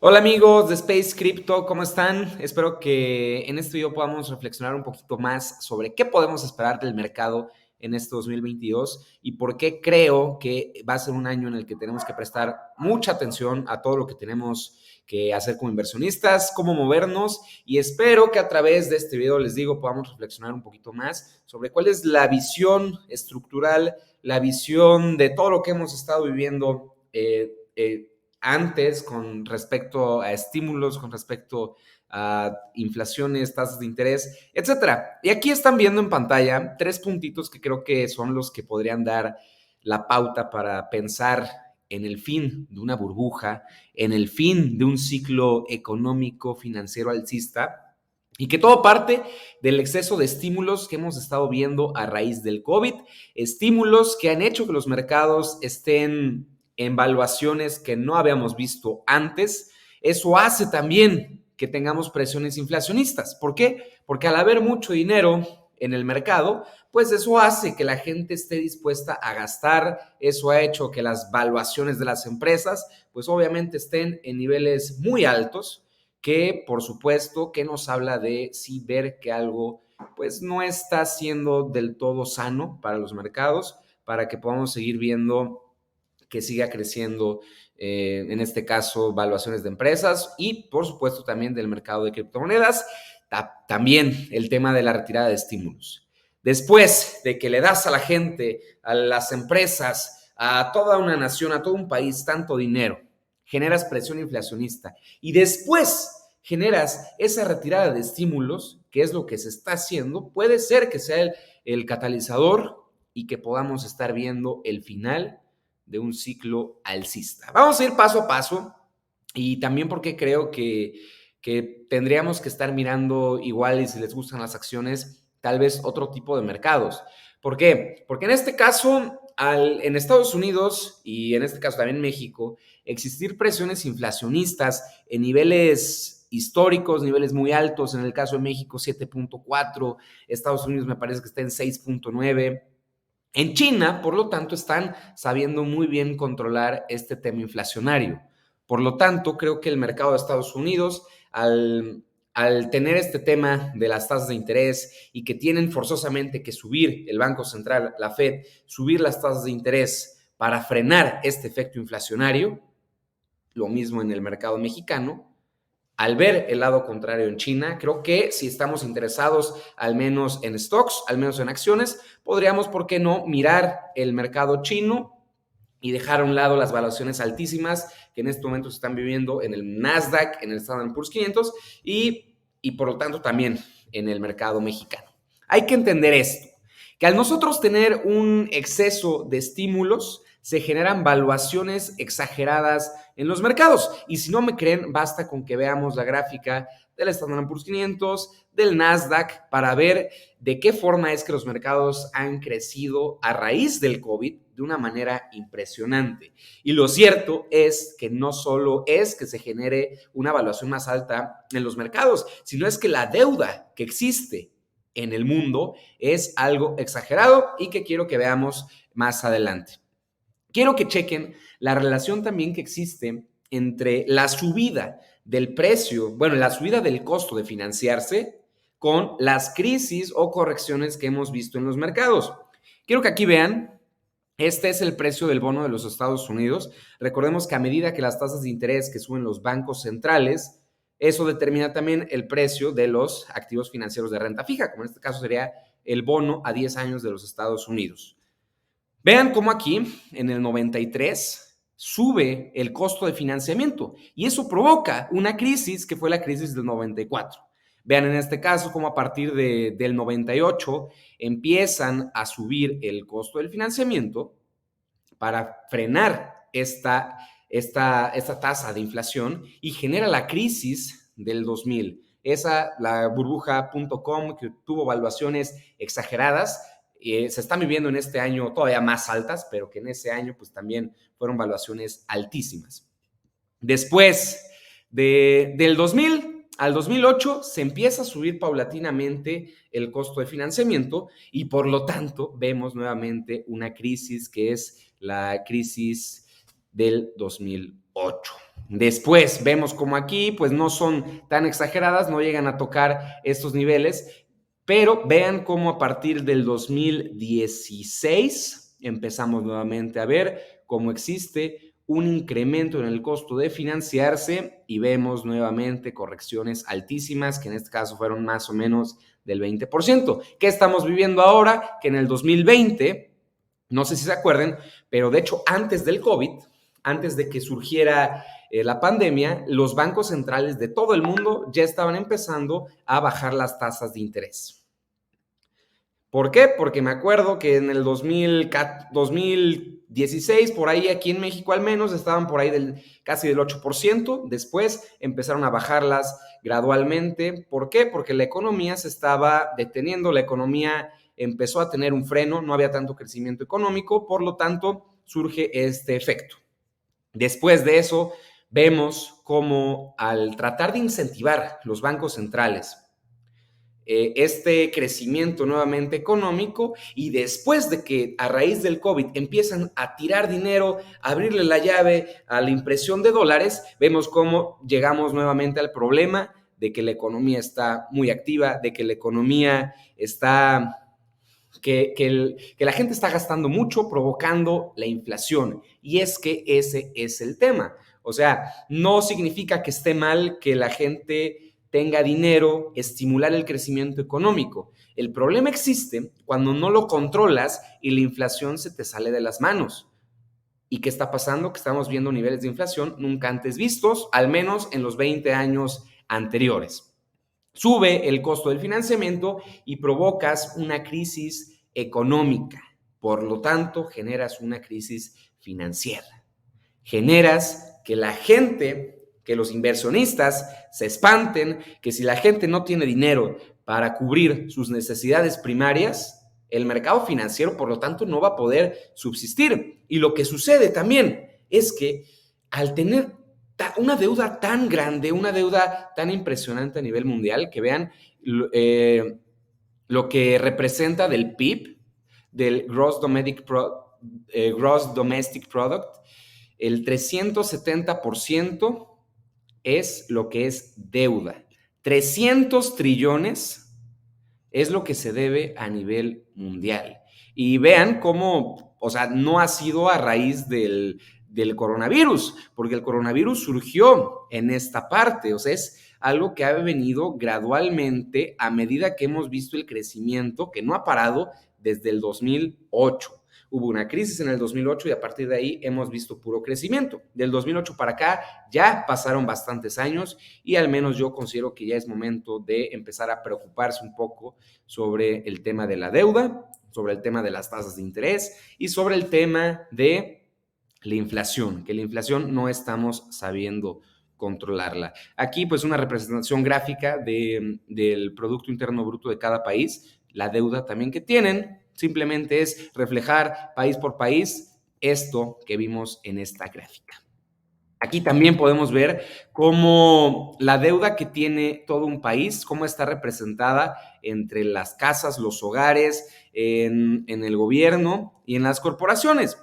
Hola amigos de Space Crypto, ¿cómo están? Espero que en este video podamos reflexionar un poquito más sobre qué podemos esperar del mercado en este 2022 y por qué creo que va a ser un año en el que tenemos que prestar mucha atención a todo lo que tenemos que hacer como inversionistas, cómo movernos, y espero que a través de este video, les digo, podamos reflexionar un poquito más sobre cuál es la visión estructural, la visión de todo lo que hemos estado viviendo antes con respecto a estímulos, con respecto a inflaciones, tasas de interés, etcétera. Y aquí están viendo en pantalla 3 puntitos que creo que son los que podrían dar la pauta para pensar en el fin de una burbuja, en el fin de un ciclo económico financiero alcista, y que todo parte del exceso de estímulos que hemos estado viendo a raíz del COVID, estímulos que han hecho que los mercados estén en valuaciones que no habíamos visto antes. Eso hace también que tengamos presiones inflacionistas. ¿Por qué? Porque al haber mucho dinero en el mercado, pues eso hace que la gente esté dispuesta a gastar, eso ha hecho que las valuaciones de las empresas, pues obviamente estén en niveles muy altos, que por supuesto que nos habla de sí ver que algo pues no está siendo del todo sano para los mercados, para que podamos seguir viendo que siga creciendo, en este caso, valuaciones de empresas y, por supuesto, también del mercado de criptomonedas. También el tema de la retirada de estímulos. Después de que le das a la gente, a las empresas, a toda una nación, a todo un país, tanto dinero, generas presión inflacionista y después generas esa retirada de estímulos, que es lo que se está haciendo, puede ser que sea el catalizador y que podamos estar viendo el final de un ciclo alcista. Vamos a ir paso a paso y también porque creo que tendríamos que estar mirando igual, y si les gustan las acciones, tal vez otro tipo de mercados. ¿Por qué? Porque en este caso, en Estados Unidos y en este caso también en México, existir presiones inflacionistas en niveles históricos, niveles muy altos, en el caso de México 7.4, Estados Unidos me parece que está en 6.9. En China, por lo tanto, están sabiendo muy bien controlar este tema inflacionario. Por lo tanto, creo que el mercado de Estados Unidos, al tener este tema de las tasas de interés y que tienen forzosamente que subir el Banco Central, la Fed, subir las tasas de interés para frenar este efecto inflacionario, lo mismo en el mercado mexicano, al ver el lado contrario en China, creo que si estamos interesados al menos en stocks, al menos en acciones, podríamos, ¿por qué no?, mirar el mercado chino y dejar a un lado las valuaciones altísimas que en este momento se están viviendo en el Nasdaq, en el Standard Poor's 500 y por lo tanto también en el mercado mexicano. Hay que entender esto, que al nosotros tener un exceso de estímulos, se generan valuaciones exageradas en los mercados. Y si no me creen, basta con que veamos la gráfica del Standard Poor's 500, del Nasdaq, para ver de qué forma es que los mercados han crecido a raíz del COVID de una manera impresionante. Y lo cierto es que no solo es que se genere una valuación más alta en los mercados, sino es que la deuda que existe en el mundo es algo exagerado y que quiero que veamos más adelante. Quiero que chequen la relación también que existe entre la subida del precio, bueno, la subida del costo de financiarse con las crisis o correcciones que hemos visto en los mercados. Quiero que aquí vean, este es el precio del bono de los Estados Unidos. Recordemos que a medida que las tasas de interés que suben los bancos centrales, eso determina también el precio de los activos financieros de renta fija, como en este caso sería el bono a 10 años de los Estados Unidos. Vean cómo aquí, en el 93, sube el costo de financiamiento y eso provoca una crisis que fue la crisis del 94. Vean en este caso cómo a partir del 98 empiezan a subir el costo del financiamiento para frenar esta tasa de inflación y genera la crisis del 2000. La burbuja.com, que tuvo valuaciones exageradas, se están viviendo en este año todavía más altas, pero que en ese año pues también fueron valuaciones altísimas. Después del 2000 al 2008 se empieza a subir paulatinamente el costo de financiamiento y por lo tanto vemos nuevamente una crisis que es la crisis del 2008. Después vemos como aquí pues no son tan exageradas, no llegan a tocar estos niveles, pero vean cómo a partir del 2016 empezamos nuevamente a ver cómo existe un incremento en el costo de financiarse y vemos nuevamente correcciones altísimas, que en este caso fueron más o menos del 20%. ¿Qué estamos viviendo ahora? Que en el 2020, no sé si se acuerden, pero de hecho antes del COVID, antes de que surgiera la pandemia, los bancos centrales de todo el mundo ya estaban empezando a bajar las tasas de interés. ¿Por qué? Porque me acuerdo que en el 2016, por ahí aquí en México al menos, estaban por ahí casi del 8%. Después empezaron a bajarlas gradualmente. ¿Por qué? Porque la economía se estaba deteniendo, la economía empezó a tener un freno, no había tanto crecimiento económico, por lo tanto surge este efecto. Después de eso, vemos cómo al tratar de incentivar los bancos centrales este crecimiento nuevamente económico y después de que a raíz del COVID empiezan a tirar dinero, a abrirle la llave a la impresión de dólares, vemos cómo llegamos nuevamente al problema de que la economía está muy activa, de que la economía está que la gente está gastando mucho, provocando la inflación. Y es que ese es el tema. O sea, no significa que esté mal que la gente tenga dinero, estimular el crecimiento económico. El problema existe cuando no lo controlas y la inflación se te sale de las manos. ¿Y qué está pasando? Que estamos viendo niveles de inflación nunca antes vistos, al menos en los 20 años anteriores. Sube el costo del financiamiento y provocas una crisis económica. Por lo tanto, generas una crisis financiera. Generas que la gente, que los inversionistas se espanten, que si la gente no tiene dinero para cubrir sus necesidades primarias, el mercado financiero, por lo tanto, no va a poder subsistir. Y lo que sucede también es que al tener una deuda tan grande, una deuda tan impresionante a nivel mundial, que vean lo que representa del PIB, del Gross Domestic Product, el 370% es lo que es deuda. 300 trillones es lo que se debe a nivel mundial. Y vean cómo, o sea, no ha sido a raíz del coronavirus, porque el coronavirus surgió en esta parte, o sea, es algo que ha venido gradualmente a medida que hemos visto el crecimiento que no ha parado desde el 2008. Hubo una crisis en el 2008 y a partir de ahí hemos visto puro crecimiento. Del 2008 para acá ya pasaron bastantes años y al menos yo considero que ya es momento de empezar a preocuparse un poco sobre el tema de la deuda, sobre el tema de las tasas de interés y sobre el tema de la inflación, que la inflación no estamos sabiendo controlarla. Aquí pues una representación gráfica del Producto Interno Bruto de cada país, la deuda también que tienen, simplemente es reflejar país por país esto que vimos en esta gráfica. Aquí también podemos ver cómo la deuda que tiene todo un país, cómo está representada entre las casas, los hogares, en el gobierno y en las corporaciones.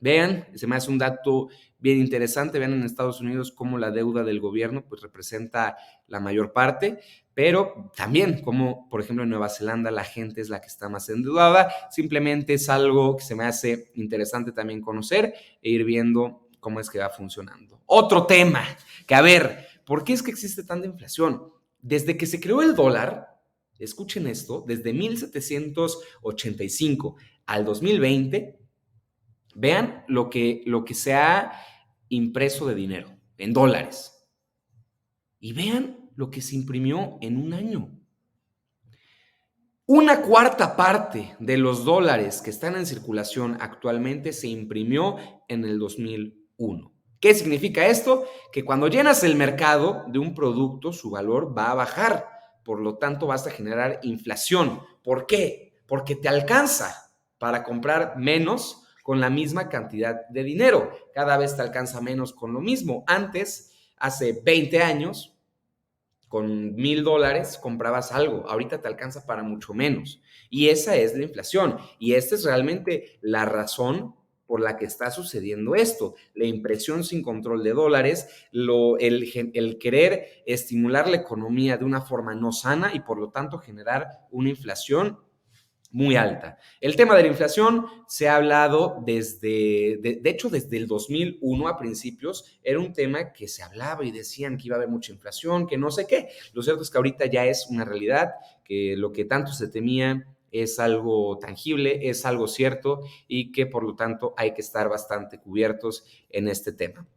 Vean, se me hace un dato bien interesante, vean en Estados Unidos cómo la deuda del gobierno pues representa la mayor parte, pero también como por ejemplo en Nueva Zelanda la gente es la que está más endeudada, simplemente es algo que se me hace interesante también conocer e ir viendo cómo es que va funcionando. Otro tema, que a ver, ¿por qué es que existe tanta inflación? Desde que se creó el dólar, escuchen esto, desde 1785 al 2020, vean lo que se ha impreso de dinero, en dólares. Y vean lo que se imprimió en un año. Una cuarta parte de los dólares que están en circulación actualmente se imprimió en el 2001. ¿Qué significa esto? Que cuando llenas el mercado de un producto, su valor va a bajar. Por lo tanto, vas a generar inflación. ¿Por qué? Porque te alcanza para comprar menos con la misma cantidad de dinero. Cada vez te alcanza menos con lo mismo. Antes, hace 20 años, con $1,000 comprabas algo, ahorita te alcanza para mucho menos. Y esa es la inflación. Y esta es realmente la razón por la que está sucediendo esto, la impresión sin control de dólares, el querer estimular la economía de una forma no sana y por lo tanto generar una inflación muy alta. El tema de la inflación se ha hablado de hecho, desde el 2001 a principios, era un tema que se hablaba y decían que iba a haber mucha inflación, que no sé qué. Lo cierto es que ahorita ya es una realidad, que lo que tanto se temía es algo tangible, es algo cierto y que por lo tanto hay que estar bastante cubiertos en este tema.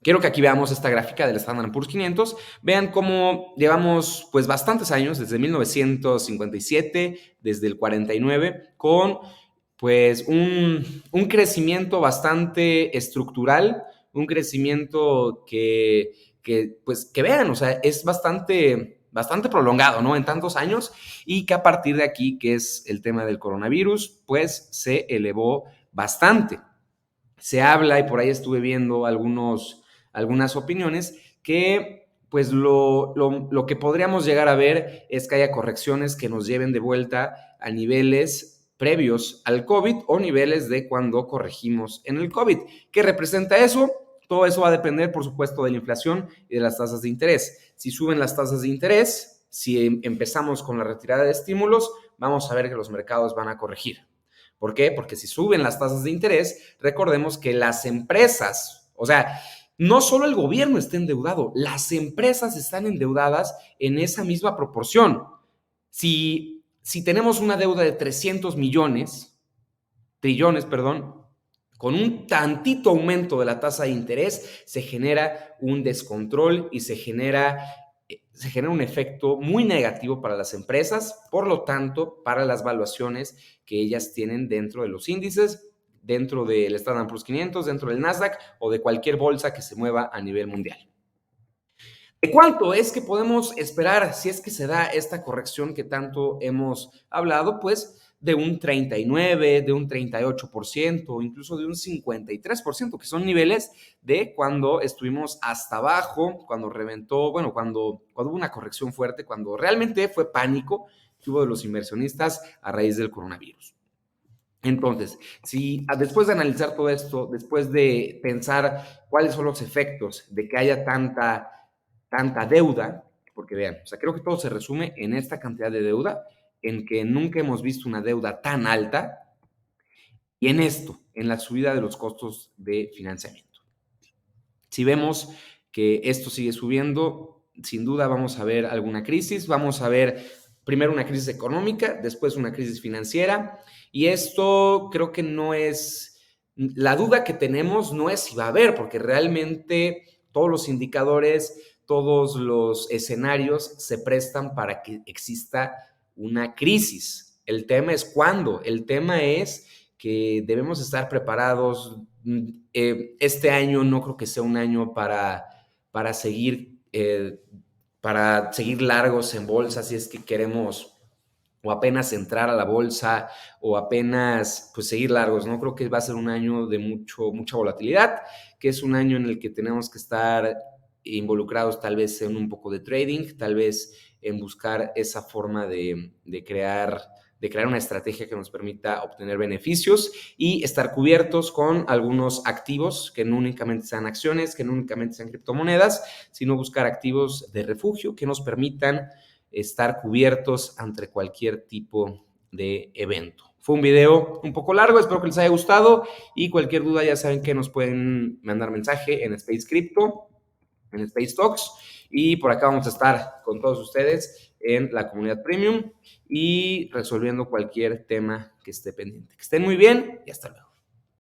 Quiero que aquí veamos esta gráfica del Standard Poor's 500. Vean cómo llevamos pues bastantes años, desde 1957, desde el 49, con pues un crecimiento bastante estructural, un crecimiento que vean, o sea, es bastante prolongado, ¿no? En tantos años y que a partir de aquí, que es el tema del coronavirus, pues se elevó bastante. Se habla, y por ahí estuve viendo algunas opiniones, que pues lo que podríamos llegar a ver es que haya correcciones que nos lleven de vuelta a niveles previos al COVID o niveles de cuando corregimos en el COVID. ¿Qué representa eso? Todo eso va a depender, por supuesto, de la inflación y de las tasas de interés. Si suben las tasas de interés, si empezamos con la retirada de estímulos, vamos a ver que los mercados van a corregir. ¿Por qué? Porque si suben las tasas de interés, recordemos que las empresas, o sea, no solo el gobierno está endeudado, las empresas están endeudadas en esa misma proporción. Si tenemos una deuda de 300 trillones, con un tantito aumento de la tasa de interés, se genera un descontrol y se genera un efecto muy negativo para las empresas, por lo tanto, para las valuaciones que ellas tienen dentro de los índices, dentro del Standard Poor's 500, dentro del Nasdaq o de cualquier bolsa que se mueva a nivel mundial. ¿De cuánto es que podemos esperar si es que se da esta corrección que tanto hemos hablado? Pues de un 39, de un 38%, incluso de un 53%, que son niveles de cuando estuvimos hasta abajo, cuando reventó, bueno, cuando hubo una corrección fuerte, cuando realmente fue pánico que hubo de los inversionistas a raíz del coronavirus. Entonces, si después de analizar todo esto, después de pensar cuáles son los efectos de que haya tanta deuda, porque vean, o sea, creo que todo se resume en esta cantidad de deuda, en que nunca hemos visto una deuda tan alta y en esto, en la subida de los costos de financiamiento. Si vemos que esto sigue subiendo, sin duda vamos a ver alguna crisis, vamos a ver primero una crisis económica, después una crisis financiera, y esto creo que no es, la duda que tenemos no es si va a haber, porque realmente todos los indicadores, todos los escenarios se prestan para que exista una crisis. El tema es cuándo, el tema es que debemos estar preparados. Este año no creo que sea un año para seguir largos en bolsa si es que queremos o apenas entrar a la bolsa o apenas pues seguir largos, ¿no? Creo que va a ser un año de mucha volatilidad, que es un año en el que tenemos que estar involucrados tal vez en un poco de trading, tal vez en buscar esa forma de crear una estrategia que nos permita obtener beneficios y estar cubiertos con algunos activos que no únicamente sean acciones, que no únicamente sean criptomonedas, sino buscar activos de refugio que nos permitan estar cubiertos ante cualquier tipo de evento. Fue un video un poco largo, espero que les haya gustado y cualquier duda ya saben que nos pueden mandar mensaje en Space Crypto, en Space Talks, y por acá vamos a estar con todos ustedes en la comunidad premium y resolviendo cualquier tema que esté pendiente. Que estén muy bien y hasta luego.